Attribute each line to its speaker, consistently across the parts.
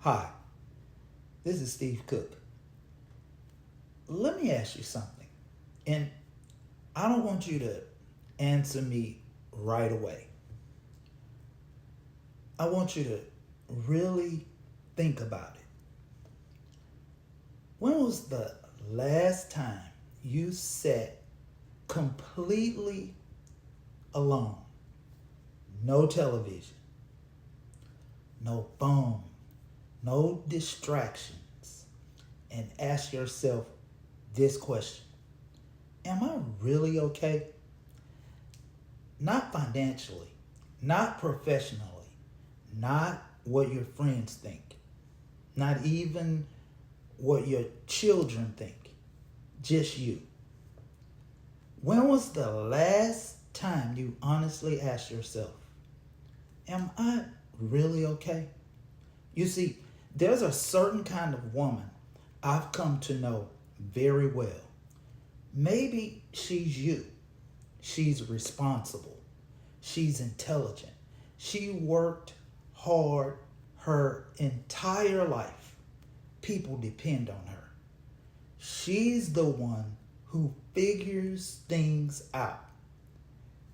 Speaker 1: Hi, this is Steve Cook. Let me ask you something. And I don't want you to answer me right away. I want you to really think about it. When was the last time you sat completely alone? No television, no phone, no distractions, and ask yourself this question: am I really okay? Not financially, not professionally, not what your friends think, not even what your children think, just you. When was the last time you honestly asked yourself, am I really okay? You see, there's a certain kind of woman I've come to know very well. Maybe she's you. She's responsible. She's intelligent. She worked hard her entire life. People depend on her. She's the one who figures things out,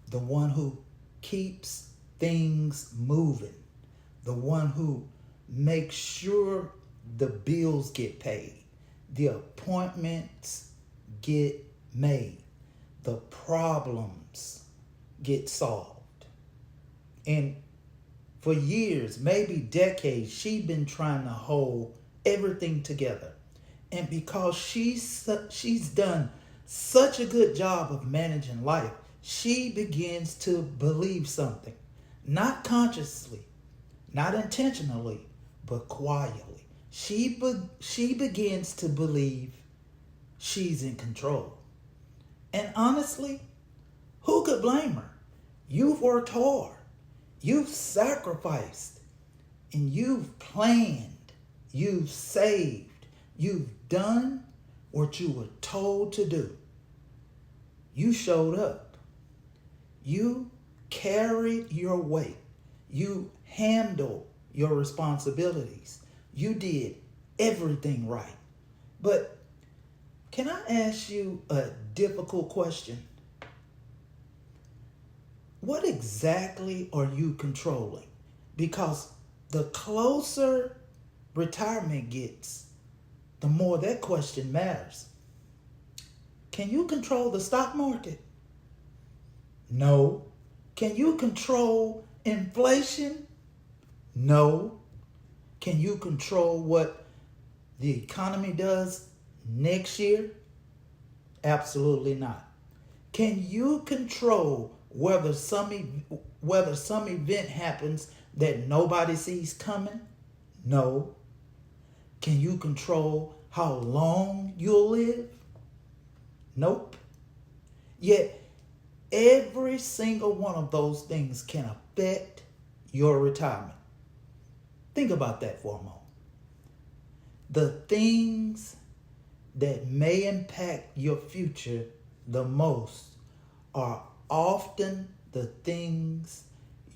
Speaker 1: the one who keeps things moving, the one who makes sure the bills get paid, the appointments get made, the problems get solved. And for years, maybe decades, she's been trying to hold everything together. And because she's done such a good job of managing life, she begins to believe something. Not consciously, not intentionally, but quietly. She begins to believe she's in control. And honestly, who could blame her? You've worked hard. You've sacrificed. And you've planned. You've saved. You've done what you were told to do. You showed up. You carried your weight. You handled your responsibilities. You did everything right. But can I ask you a difficult question? What exactly are you controlling? Because the closer retirement gets, the more that question matters. Can you control the stock market? No. Can you control inflation? No. Can you control what the economy does next year? Absolutely not. Can you control whether some event happens that nobody sees coming? No. Can you control how long you'll live? Nope. Yet every single one of those things can affect your retirement. Think about that for a moment. The things that may impact your future the most are often the things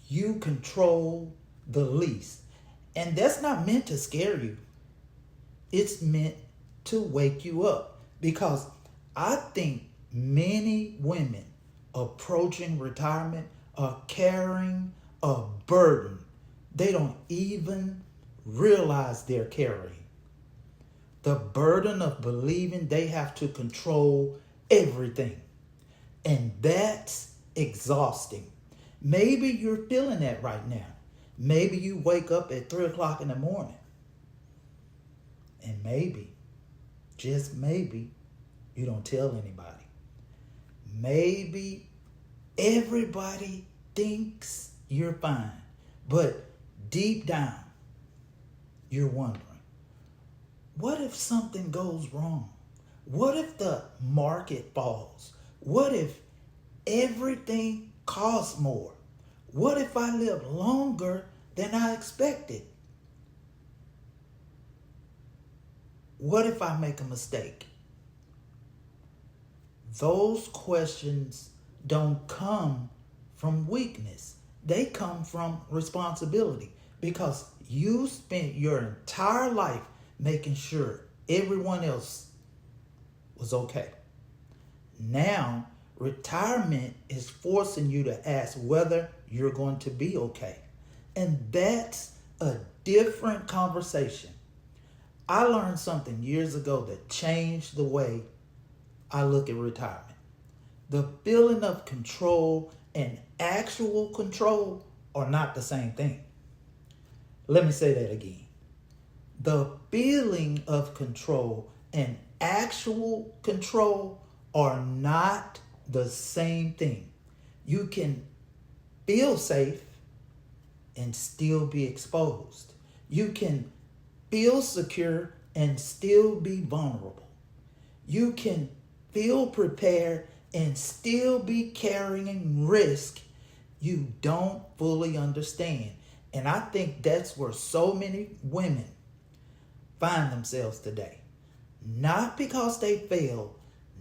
Speaker 1: you control the least. And that's not meant to scare you. It's meant to wake you up. Because I think many women approaching retirement are carrying a burden they don't even realize they're carrying. The burden of believing they have to control everything. And that's exhausting. Maybe you're feeling that right now. Maybe you wake up at 3 o'clock in the morning. And maybe, just maybe, you don't tell anybody. Maybe everybody thinks you're fine. But deep down, you're wondering, what if something goes wrong? What if the market falls? What if everything costs more? What if I live longer than I expected? What if I make a mistake? Those questions don't come from weakness. They come from responsibility. because you spent your entire life making sure everyone else was okay. Now, retirement is forcing you to ask whether you're going to be okay. And that's a different conversation. I learned something years ago that changed the way I look at retirement. The feeling of control and actual control are not the same thing. Let me say that again. The feeling of control and actual control are not the same thing. You can feel safe and still be exposed. You can feel secure and still be vulnerable. You can feel prepared and still be carrying risk you don't fully understand. And I think that's where so many women find themselves today. Not because they failed,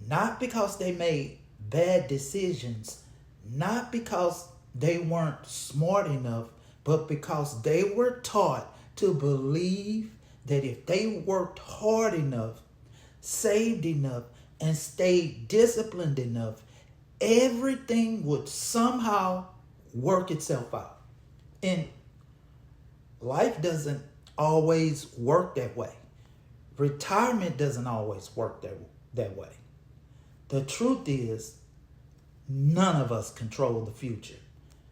Speaker 1: not because they made bad decisions, not because they weren't smart enough, but because they were taught to believe that if they worked hard enough, saved enough, and stayed disciplined enough, everything would somehow work itself out. And life doesn't always work that way. Retirement doesn't always work that way. The truth is, none of us control the future.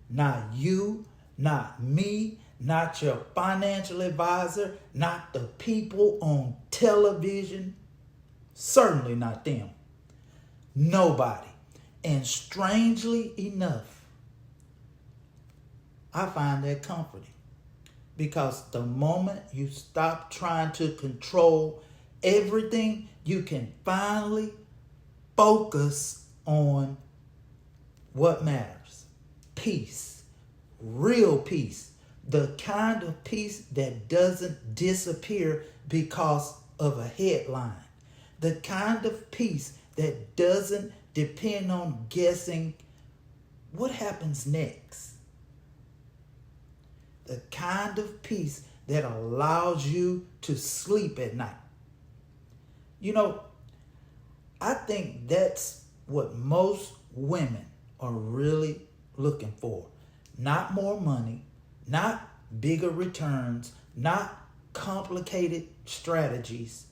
Speaker 1: Not you, not me, not your financial advisor, not the people on television, certainly not them. Nobody. And strangely enough, I find that comforting. Because the moment you stop trying to control everything, you can finally focus on what matters. Peace. Real peace. The kind of peace that doesn't disappear because of a headline. The kind of peace that doesn't depend on guessing what happens next. The kind of peace that allows you to sleep at night. You know, I think that's what most women are really looking for. Not more money, not bigger returns, not complicated strategies.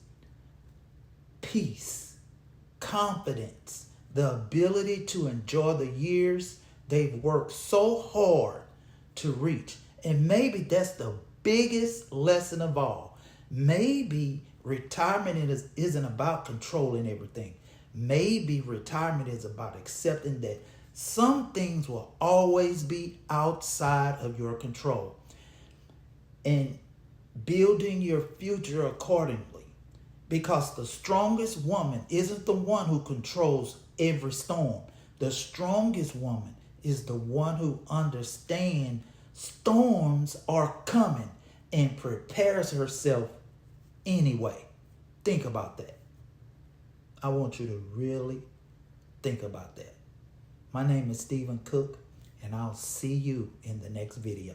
Speaker 1: Peace, confidence, the ability to enjoy the years they've worked so hard to reach. And maybe that's the biggest lesson of all. Maybe retirement isn't about controlling everything. Maybe retirement is about accepting that some things will always be outside of your control and building your future accordingly. Because the strongest woman isn't the one who controls every storm. The strongest woman is the one who understands storms are coming and prepares herself anyway. Think about that. I want you to really think about that. My name is Stephen Cook, and I'll see you in the next video.